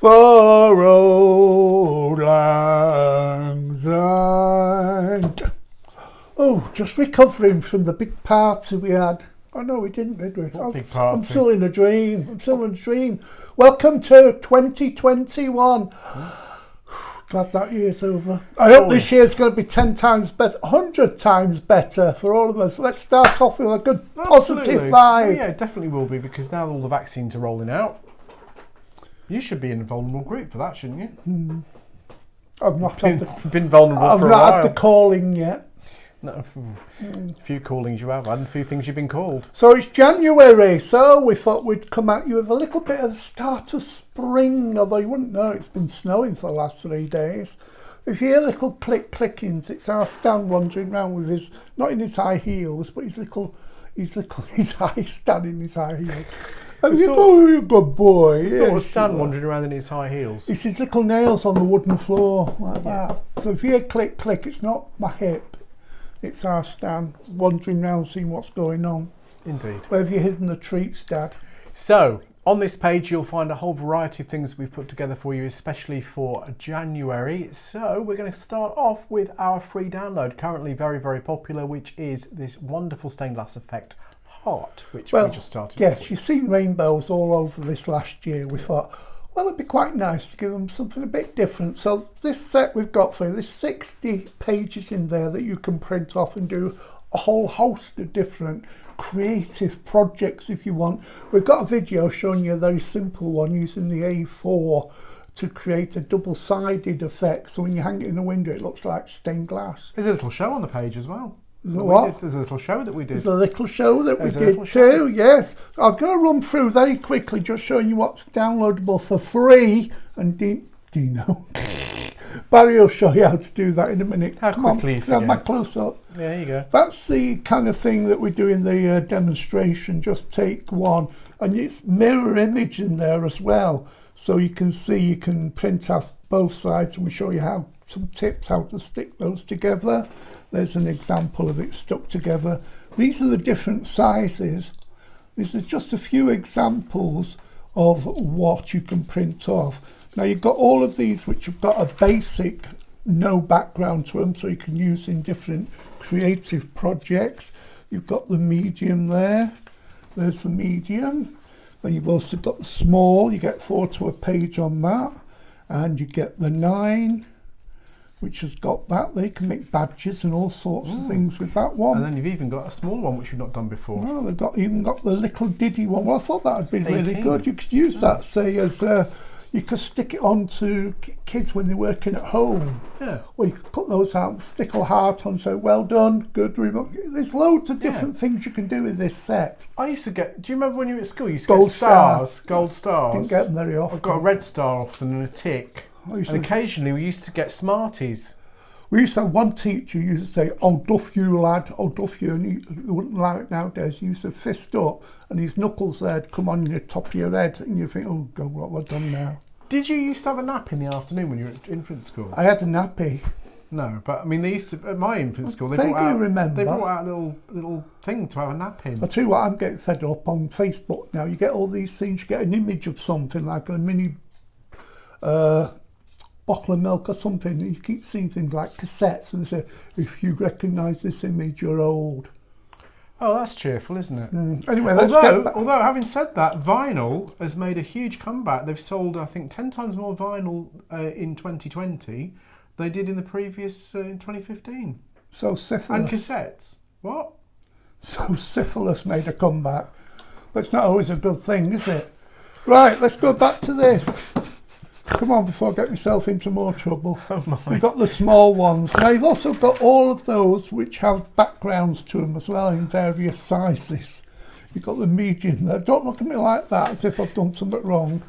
for old lang syne. Oh, just recovering from the big party we had. Oh no, we didn't, did we? What big party? I'm still in a dream. Welcome to 2021. Glad that year's over. I hope this year's going to be 10 times better, 100 times better for all of us. Let's start off with a good positive vibe. Oh, yeah, it definitely will be, because now all the vaccines are rolling out. You should be in a vulnerable group for that, shouldn't you? I've not been vulnerable I've for a not while. had the calling yet. No, a few callings you have had and a few things you've been called. So it's January, so we thought we'd come at you with a little bit of the start of spring, although you wouldn't know it's been snowing for the last 3 days. If you hear little clickings, it's our Stan wandering around with his, not in his high heels, but his high Stan in his high heels. You're a good boy. Yes, was Stan wandering around in his high heels? It's his little nails on the wooden floor, like that. So if you hear click, it's not my hip. It's our Stan wandering around seeing what's going on. Indeed. Where have you hidden the treats, Dad? So, on this page you'll find a whole variety of things we've put together for you, especially for January. So, we're going to start off with our free download, currently very, very popular, which is this wonderful stained glass effect heart, which we just started. Yes, you've seen rainbows all over this last year. We thought, well, it'd be quite nice to give them something a bit different. So this set we've got for you, there's 60 pages in there that you can print off and do a whole host of different creative projects if you want. We've got a video showing you a very simple one using the A4 to create a double-sided effect. So when you hang it in the window, it looks like stained glass. There's a little show on the page as well. What? There's a little show that we did. There's a little show that we did too, yes. I'm going to run through very quickly, just showing you what's downloadable for free. And Dino, Barry will show you how to do that in a minute. How quickly? Can I have my close-up? Yeah, there you go. That's the kind of thing that we do in the demonstration. Just take one, and it's mirror image in there as well. So you can see, you can print out both sides, and we show you how some tips how to stick those together. There's an example of it stuck together. These are the different sizes. These are just a few examples of what you can print off. Now you've got all of these which have got a basic no background to them, so you can use in different creative projects. You've got the medium there. There's the medium. Then you've also got the small. You get 4 to a page on that. And you get the 9, which has got that. They can make badges and all sorts of things with that one. And then you've even got a smaller one which you've not done before. No, they've even got the little diddy one. Well, I thought that would be 18. really good. You could use that, say, as you could stick it on to kids when they're working at home. Yeah. Or you could cut those out, stick a heart on, so well done, good. There's loads of different things you can do with this set. I used to get, do you remember when you were at school, you used to Gold get stars, gold stars? Didn't get them very often. I've got a red star often and a tick. And occasionally we used to get Smarties. We used to have one teacher who used to say, "Oh, duff you, lad, oh, duff you," and he wouldn't allow it nowadays. He used to fist up, and his knuckles there'd come on the top of your head, and you think, "Oh, God, what have I done now?" Did you used to have a nap in the afternoon when you were at infant school? I had a nappy. No, but I mean, they used to, at my infant school, they vaguely brought out, remember. They brought out a little thing to have a nap in. I'll tell you what, I'm getting fed up on Facebook now. You get all these things, you get an image of something like a mini bottle of milk or something, and you keep seeing things like cassettes, and they say, "If you recognise this image, you're old." Oh, that's cheerful, isn't it? Anyway, let's get back. Although, having said that, vinyl has made a huge comeback. They've sold, I think, 10 times more vinyl in 2020 they did in the previous, in 2015. So syphilis. And cassettes. What? So syphilis made a comeback. But it's not always a good thing, is it? Right, let's go back to this. Come on, before I get myself into more trouble. Oh my. You've got the small ones. Now you've also got all of those which have backgrounds to them as well in various sizes. You've got the medium there. Don't look at me like that as if I've done something wrong.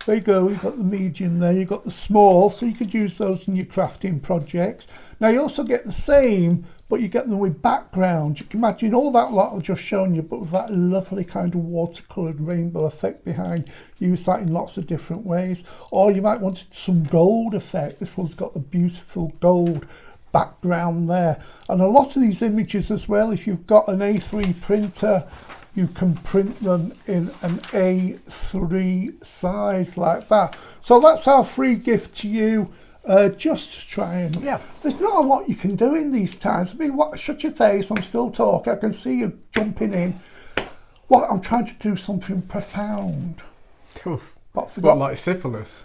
There you go, you've got the medium there, you've got the small, so you could use those in your crafting projects. Now you also get the same, but you get them with background. You can imagine all that lot I've just shown you, but with that lovely kind of watercoloured rainbow effect behind. Use that in lots of different ways. Or you might want some gold effect. This one's got the beautiful gold background there. And a lot of these images as well, if you've got an A3 printer, you can print them in an A3 size like that. So that's our free gift to you. Just to try and... Yeah. There's not a lot you can do in these times. I mean, shut your face, I'm still talking. I can see you jumping in. I'm trying to do something profound. But I forgot. What, like syphilis?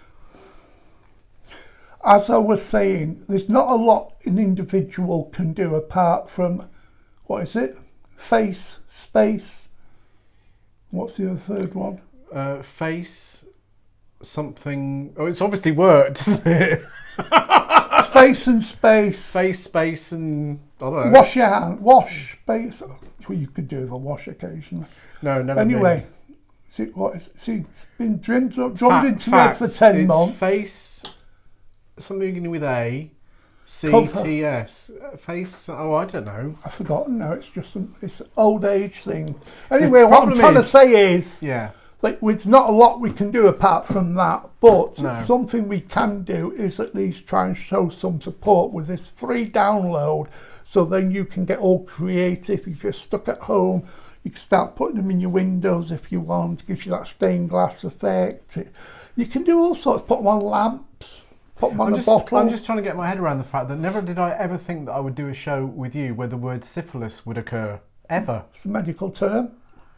As I was saying, there's not a lot an individual can do apart from, what is it? Face, space. What's the other third one? Face, something... Oh, it's obviously worked, isn't it? Face and space. Face, space and... I don't know. Wash your hand. Wash, space. Well, you could do with a wash occasionally. No, never Anyway, it's been drummed into my head for 10 months. Face, something beginning with A, C, Cover. T, S. Face, I don't know. I've forgotten now. It's an old age thing. Anyway, what I'm problem trying to is- say is, Yeah. like, it's not a lot we can do apart from that, but No. something we can do is at least try and show some support with this free download, so then you can get all creative. If you're stuck at home, you can start putting them in your windows if you want. It gives you that stained glass effect. You can do all sorts. Put them on lamps. Put them on a bottle. I'm just trying to get my head around the fact that never did I ever think that I would do a show with you where the word syphilis would occur. Ever. It's a medical term.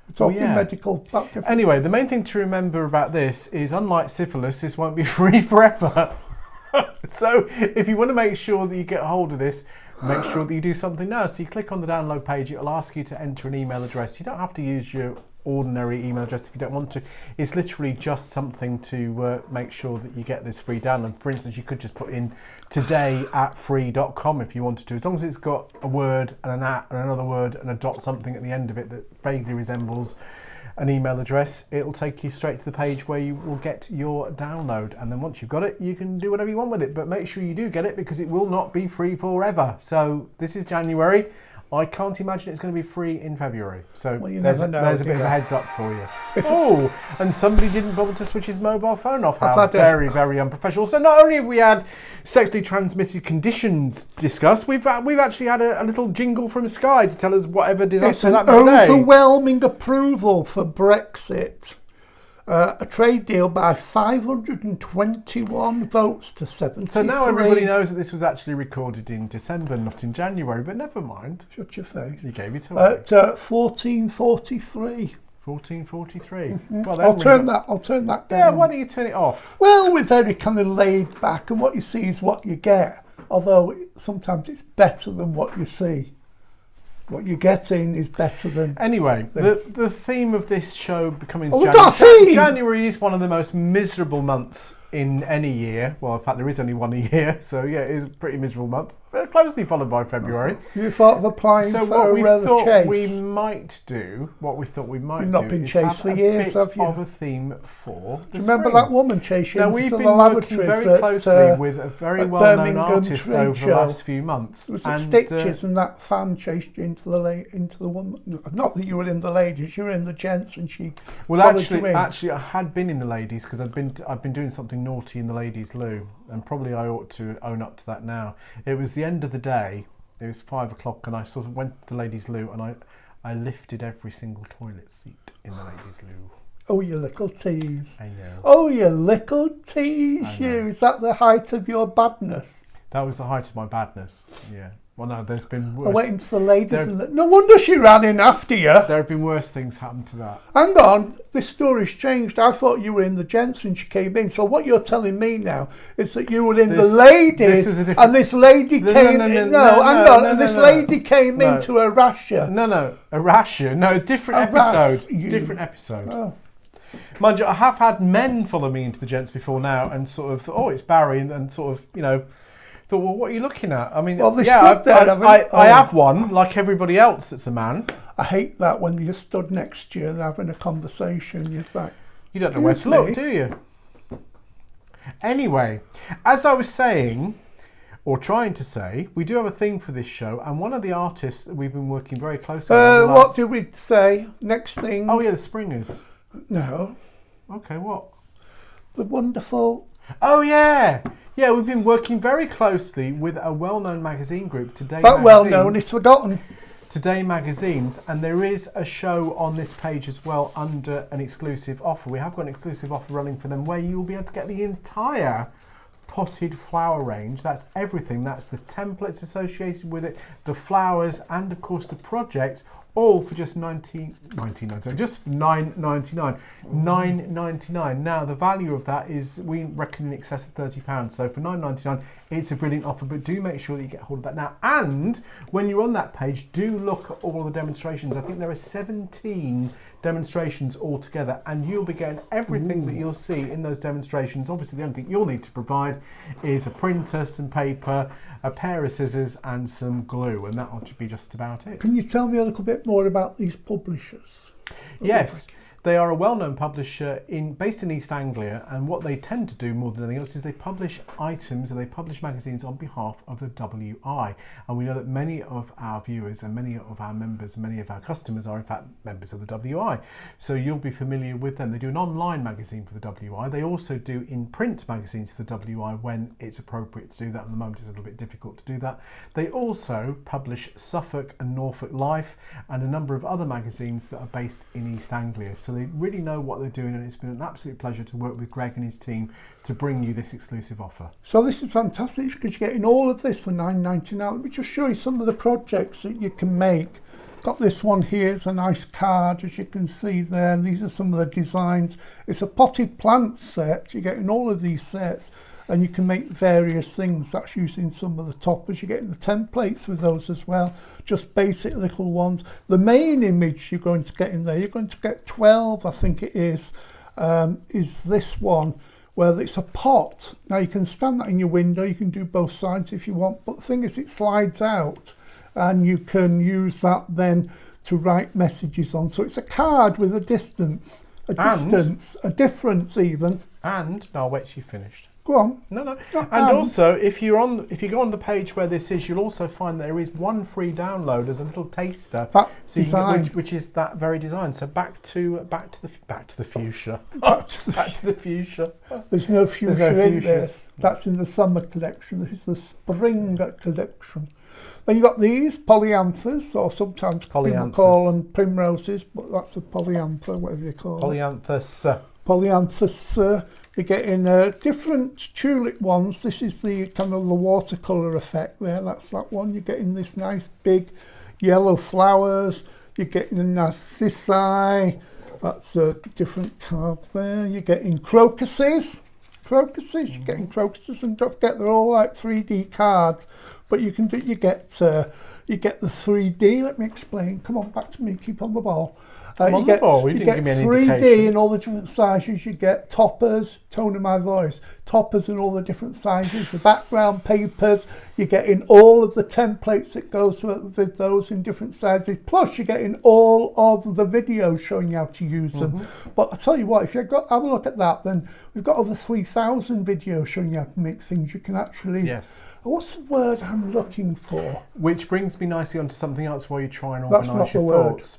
We're talking yeah. medical. Anyway, the main thing to remember about this is, unlike syphilis, this won't be free forever. So if you want to make sure that you get a hold of this, make sure that you do something now. So you click on the download page, it'll ask you to enter an email address. You don't have to use your ordinary email address if you don't want to. It's literally just something to make sure that you get this free download. For instance, you could just put in today@free.com if you wanted to, as long as it's got a word and an at and another word and a dot something at the end of it that vaguely resembles an email address. It'll take you straight to the page where you will get your download, and then once you've got it, you can do whatever you want with it, but make sure you do get it because it will not be free forever. So this is January. I can't imagine it's going to be free in February. So Well, you there's, never know, there's a do bit of you? a heads up for you. Oh, and somebody didn't bother to switch his mobile phone off. I've How had a- very, very unprofessional. So not only have we had sexually transmitted conditions discussed, we've actually had a little jingle from Sky to tell us whatever It's disaster an happened today. overwhelming approval for Brexit. A trade deal by 521 votes to 73. So now everybody knows that this was actually recorded in December, not in January, but never mind. Shut your face. You gave it away. At 1443. 1443. Mm-hmm. Well, I'll turn that down. Yeah, why don't you turn it off? Well, we're very kind of laid back, and what you see is what you get. Although sometimes it's better than what you see. What you're getting is better than... Anyway, the theme of this show becoming Oh, we've got a theme! January is one of the most miserable months in any year. Well, in fact, there is only one a year, so yeah, it is a pretty miserable month. Very closely followed by February. You thought of applying So for what a we rather thought chase. we might do, You've not been is chased have for a years, bit have you? of a theme for the Do you remember spring. that woman chasing Now, into we've the been working laboratories very closely at, with a very at well-known Birmingham artist Trade over the Show. last few months. It was at And, Stitches, and that fan chased you into the woman. Not that you were in the ladies, you were in the gents, and she Well, followed you in. actually, I had been in the ladies because I've been doing something naughty in the ladies' loo, and probably I ought to own up to that now. It was the end of the day. It was 5 o'clock, and I sort of went to the ladies' loo, and I lifted every single toilet seat in the ladies' loo. Oh, you little tease. I know. Oh, you little tease, I know. you. Is that the height of your badness? That was the height of my badness. Yeah. Well, no, there's been I worse. went into the ladies There- and... No wonder she ran in after you. There have been worse things happen to that. Hang on, this story's changed. I thought you were in the gents when she came in. So what you're telling me now is that you were in the This ladies, is a different- and this lady No, came no, no, in. no, No, no, hang no, on, no, and no, this no. lady came No. in to harass you. No, a ration. No, different Harass episode. you. Different episode. Oh. Mind you, I have had men follow me into the gents before now, and sort of thought, oh, it's Barry, and sort of, thought, well, what are you looking at? I mean, Well, they yeah, stood there, haven't I they? have one, like everybody else that's a man. I hate that when you stood next to you and having a conversation. You're like, You don't know where to Excuse look, me? do you? Anyway, as I was saying, or trying to say, we do have a theme for this show, and one of the artists that we've been working very closely with. over the what last- did we say? Next thing? Oh, yeah, the Springers. No, Okay, what? the wonderful... Oh, yeah. Yeah, we've been working very closely with a well-known magazine group, Today That well Magazine. known is forgotten. Today magazines, and there is a show on this page as well under an exclusive offer. We have got an exclusive offer running for them where you will be able to get the entire potted flower range. That's everything. That's the templates associated with it, the flowers, and of course the projects, all for just just $9.99. Now the value of that is, we reckon, in excess of £30. So for $9.99, it's a brilliant offer, but do make sure that you get hold of that now. And when you're on that page, do look at all the demonstrations. I think there are 17 demonstrations altogether, and you'll be getting everything that you'll see in those demonstrations. Obviously the only thing you'll need to provide is a printer, some paper, a pair of scissors and some glue, and that'll be just about it. Can you tell me a little bit more about these publishers? Yes, they are a well-known publisher based in East Anglia, and what they tend to do more than anything else is they publish items and they publish magazines on behalf of the WI. And we know that many of our viewers and many of our members, many of our customers are in fact members of the WI. So you'll be familiar with them. They do an online magazine for the WI. They also do in-print magazines for the WI when it's appropriate to do that. At the moment it's a little bit difficult to do that. They also publish Suffolk and Norfolk Life and a number of other magazines that are based in East Anglia. So they really know what they're doing, and it's been an absolute pleasure to work with Greg and his team to bring you this exclusive offer. So this is fantastic because you're getting all of this for $9.99. Let me just show you some of the projects that you can make. Got this one here, it's a nice card, as you can see there, and these are some of the designs. It's a potted plant set. You're getting all of these sets, and you can make various things. That's using some of the toppers. You're getting the templates with those as well, just basic little ones. The main image you're going to get in there, you're going to get 12, I think it is this one, where it's a pot. Now you can stand that in your window, you can do both sides if you want, but the thing is it slides out, and you can use that then to write messages on. So it's a card with a distance, a difference even. And, no, I'll wait till you've finished. Go on. No. And also, if you go on the page where this is, you'll also find there is one free download as a little taster, which is that very design. So back to the fuchsia. Back to the fuchsia. There's no fuchsia in this. That's in the summer collection. This is the spring collection. Then you've got these polyanthus, or sometimes people call them primroses, but that's a polyanther, whatever you call it. Polyanthus. You're getting different tulip ones. This is the kind of the watercolour effect there. That's that one. You're getting this nice big yellow flowers. You're getting a narcissi. That's a different card there. You're getting crocuses. You're getting crocuses, and don't forget they're all like 3D cards. But you can do. You get the 3D. Let me explain. Come on, back to me. Keep on the ball. You get 3D in all the different sizes. You get toppers, tone of my voice, toppers in all the different sizes, the background papers. You're getting all of the templates that goes with those in different sizes. Plus, you're getting all of the videos showing you how to use them. But I'll tell you what, if you have a look at that, then we've got over 3,000 videos showing you how to make things. You can actually... Yes. What's the word I'm looking for? Which brings me nicely onto something else while you try and organise your thoughts.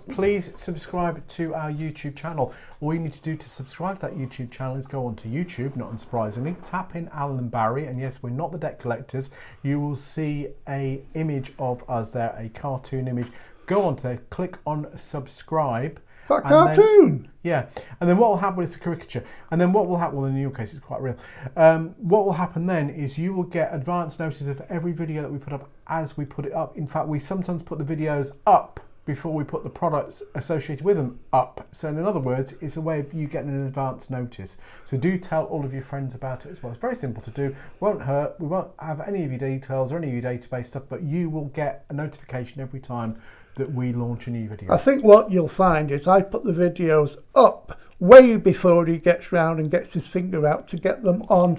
Please subscribe to our YouTube channel. All you need to do to subscribe to that YouTube channel is go onto YouTube, not unsurprisingly, tap in Alan and Barry, and yes, we're not the debt collectors. You will see a image of us there, a cartoon image. Go on there, click on subscribe. That cartoon. And then what will happen, it's a caricature, and then what will happen, well in your case it's quite real, what will happen then is you will get advance notice of every video that we put up as we put it up. In fact, we sometimes put the videos up before we put the products associated with them up. So in other words, it's a way of you getting an advance notice. So do tell all of your friends about it as well. It's very simple to do, won't hurt, we won't have any of your details or any of your database stuff, but you will get a notification every time that we launch a new video. I think what you'll find is I put the videos up way before he gets round and gets his finger out to get them on.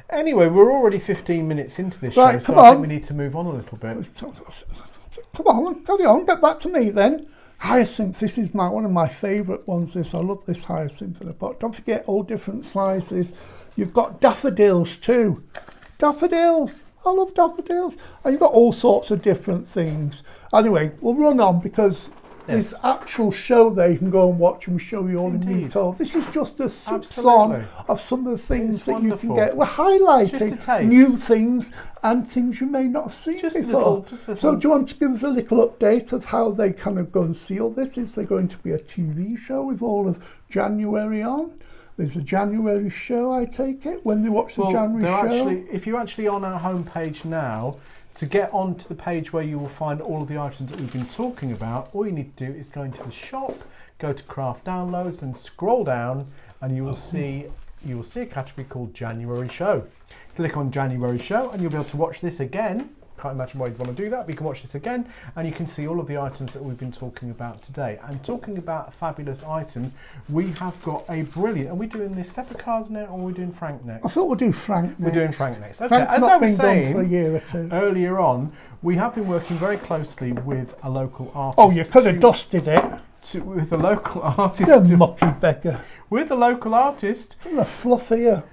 Anyway, we're already 15 minutes into this show, I think we need to move on a little bit. Come on, carry on, get back to me then. Hyacinth, this is one of my favourite ones. I love this hyacinth in a pot. Don't forget all different sizes. You've got daffodils too. Daffodils. I love daffodils. And you've got all sorts of different things. Anyway, we'll run on because There's actual show there you can go and watch, and we show you all in Indeed. detail. This is just a soupçon Absolutely. of some of the things It's that you wonderful. can get. We're Just a highlighting taste. new things and things you may not have seen Just a before. little- So do you want to give us a little update of how they kind of go and seal this? Is there going to be a TV show with all of January on? There's a January show, I take it, when they watch the Well, January they're show? actually, if you're actually on our homepage now, to get onto the page where you will find all of the items that we've been talking about, all you need to do is go into the shop, go to craft downloads, and scroll down, and you will see a category called January Show. Click on January Show, and you'll be able to watch this again. Can't imagine why you'd want to do that, but you can watch this again, and you can see all of the items that we've been talking about today. And talking about fabulous items, we have got a brilliant. Are we doing the stepper cards now, or are we doing Frank next? I thought we'll do Frank next. We're doing Frank next. Okay, Frank's as not I was been done for a saying year or two. earlier on, we have been working very closely with a local artist. Oh, you could have dusted it. With a local artist. You mucky beggar. With a local artist. The fluff here.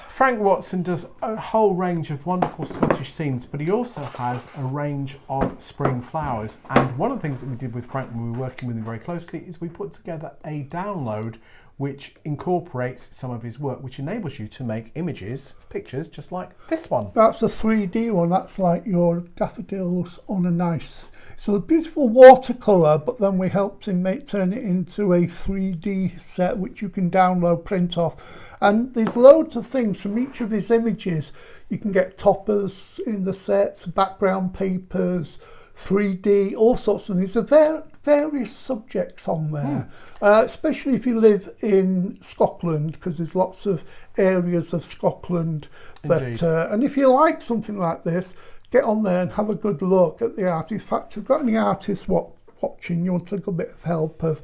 Frank Watson does a whole range of wonderful Scottish scenes, but he also has a range of spring flowers. And one of the things that we did with Frank when we were working with him very closely is we put together a download which incorporates some of his work, which enables you to make pictures just like this one. That's a 3D one. That's like your daffodils on a nice. So a beautiful watercolour, but then we helped him turn it into a 3D set, which you can download, print off. And there's loads of things from each of his images. You can get toppers in the sets, background papers, 3D, all sorts of things. There are various subjects on there, especially if you live in Scotland, because there's lots of areas of Scotland that, and if you like something like this, get on there and have a good look at the art. In fact, if you've got any artists watching, you want a little bit of help of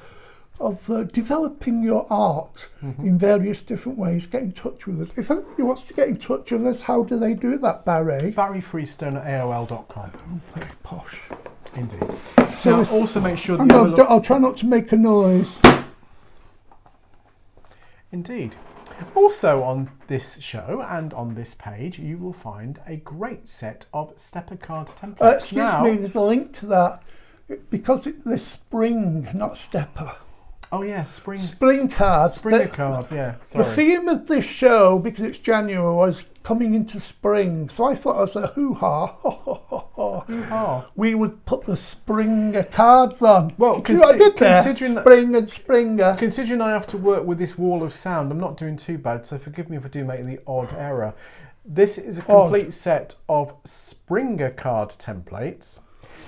developing your art in various different ways, get in touch with us. If anybody wants to get in touch with us, how do they do that, Barry? Barry Freestone at AOL.com. Very posh. Indeed. So now, also make sure that hang on, I'll try not to make a noise. Indeed. Also on this show and on this page, you will find a great set of stepper card templates. Excuse me, there's a link to that. Because it's spring, not stepper. Oh yeah, spring cards. Springer card, yeah. The Sorry. theme of this show, because it's January, was coming into spring. So I thought as a hoo-ha, Hoo-ha. we would put the Springer cards on. Well, Did you see what I did there? considering Spring and Springer. Considering I have to work with this wall of sound, I'm not doing too bad, so forgive me if I do make the odd error. This is a complete set of Springer card templates.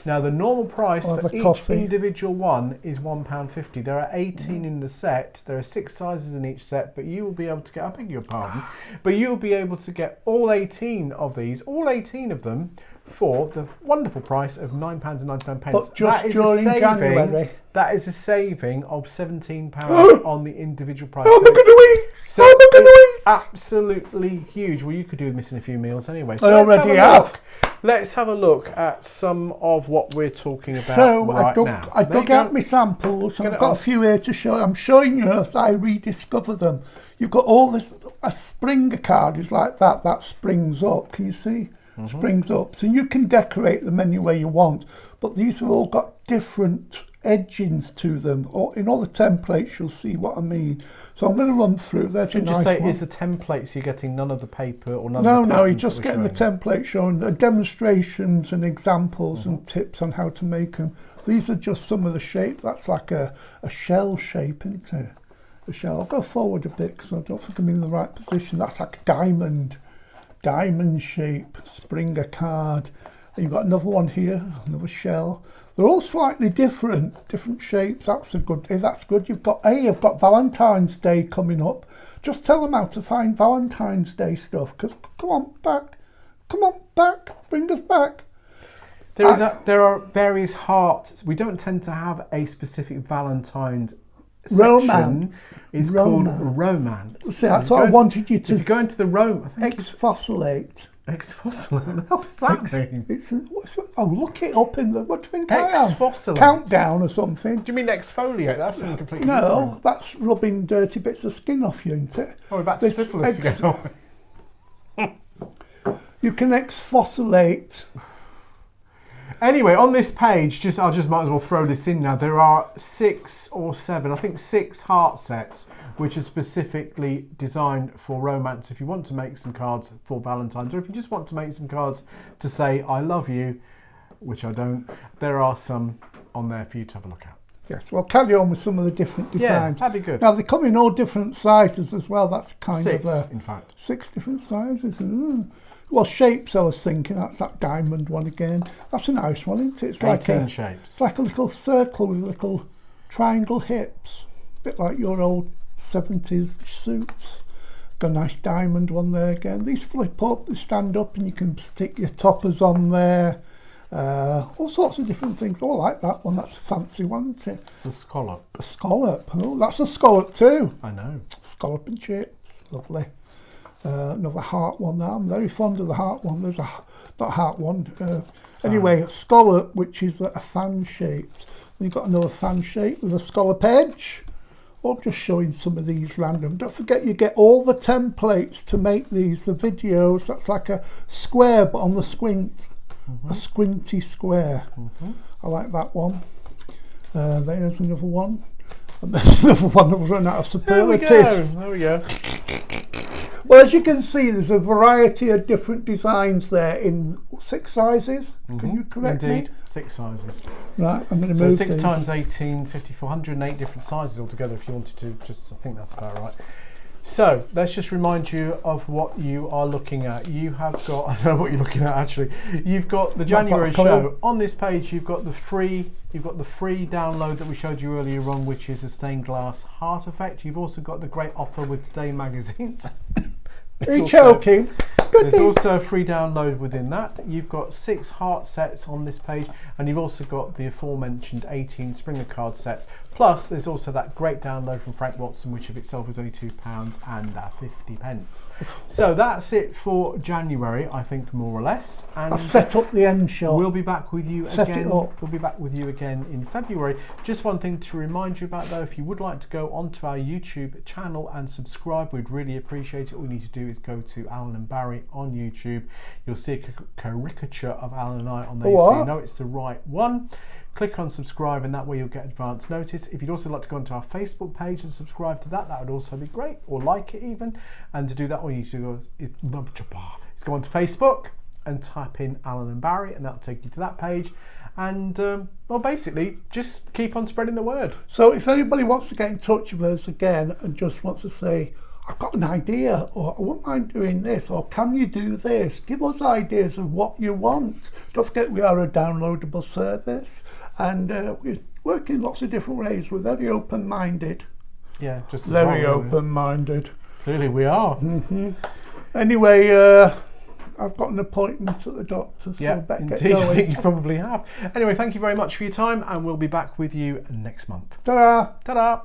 Now, the normal price for each individual one is £1.50. There are 18 in the set. There are 6 sizes in each set, but you will be able to get, I beg your pardon, but you will be able to get all 18 of these, all 18 of them, for the wonderful price of £9.99. But just during January. That is a saving of £17 on the individual price. Oh, I'm going to eat! So I'm going to eat! Absolutely huge. Well, you could do with missing a few meals anyway. So I already have. Let's have a look at some of what we're talking about now. I dug out my samples, and I've got a few here to show. I'm showing you as I rediscover them. You've got all this, a Springer card is like that. That springs up. Can you see? Springs up. So you can decorate them any way you want. But these have all got different edgings to them. Or in all the templates, you'll see what I mean. So I'm going to run through. There's a nice one. Is the templates you're getting none of the paper or none of the No, you're just getting the template showing the demonstrations and examples and tips on how to make them. These are just some of the shape. That's like a shell shape, isn't it? A shell. I'll go forward a bit because I don't think I'm in the right position. That's like a diamond shape, Springer card. And you've got another one here, another shell. They're all slightly different shapes. That's good. You've got Valentine's Day coming up. Just tell them how to find Valentine's Day stuff. Because come on back, bring us back. There are various hearts. We don't tend to have a specific Valentine's section. Romance. It's called romance. See, that's what I wanted you to. If you go into the exfossilate. Exfossilate. What does that mean? Look it up in the. What do you mean? Exfossilate. Countdown or something. Do you mean exfoliate? That's something completely different. different. That's rubbing dirty bits of skin off you, isn't it? Oh, we're back to syphilis again. You can exfossilate. Anyway, on this page, I just might as well throw this in now. There are 6 or 7, I think 6 heart sets, which are specifically designed for romance. If you want to make some cards for Valentine's, or if you just want to make some cards to say I love you, which I don't, there are some on there for you to have a look at. Yes, well, carry on with some of the different designs. Yeah, that'd be good. Now, they come in all different sizes as well. That's kind 6, of... in fact. 6 different sizes. Well, shapes, I was thinking. That's that diamond one again. That's a nice one, isn't it? It's like 18 shapes. It's like a little circle with little triangle hips. A bit like your old 70s suits. Got a nice diamond one there again. These flip up, they stand up, and you can stick your toppers on there. All sorts of different things. Oh, I like that one. That's a fancy one, isn't it? It's a scallop. A scallop. Oh, that's a scallop too. I know. Scallop and chips. Lovely. Another heart one there. I'm very fond of the heart one. There's a not heart one. Anyway, a scallop, which is a fan shaped. Then you've got another fan shape with a scallop edge. I'm just showing some of these random. Don't forget, you get all the templates to make these, the videos. That's like a square, but on the squint. A squinty square. I like that one. There's another one. And there's another one that was run out of superlatives. There we go. Well, as you can see, there's a variety of different designs there in 6 sizes. Can you correct me? Indeed, 6 sizes. Right, I'm going to So move 6 these. times 18, 54, 108 different sizes altogether if you wanted to. Just, I think that's about right. So let's just remind you of what you are looking at. You have got, I don't know what you're looking at actually. You've got the January show. On this page, you've got the free download that we showed you earlier on, which is a stained glass heart effect. You've also got the great offer with Today magazines. Are you choking? There's also a free download within that. You've got 6 heart sets on this page, and you've also got the aforementioned 18 Springer card sets. Plus, there's also that great download from Frank Watson, which of itself is only £2.50. So that's it for January, I think, more or less. And I've set up the end shot. we'll be back with you Set again. it up. We'll be back with you again in February. Just one thing to remind you about, though, if you would like to go onto our YouTube channel and subscribe, we'd really appreciate it. All you need to do is go to Alan and Barry on YouTube. You'll see a caricature of Alan and I on there, so you know it's the right one. Click on subscribe, and that way you'll get advance notice. If you'd also like to go onto our Facebook page and subscribe to that, that would also be great, or like it even. And to do that, all you need to go is go onto Facebook and type in Alan and Barry, and that'll take you to that page. And well, basically, just keep on spreading the word. So if anybody wants to get in touch with us again and just wants to say, I've got an idea, or I wouldn't mind doing this, or can you do this? Give us ideas of what you want. Don't forget, we are a downloadable service, and we work in lots of different ways. We're very open-minded. Yeah, just Very open-minded. Clearly we are. Anyway, I've got an appointment at the doctor's, so I Yeah, better get indeed, I think going. you probably have. Anyway, thank you very much for your time, and we'll be back with you next month. Ta-da! Ta-da!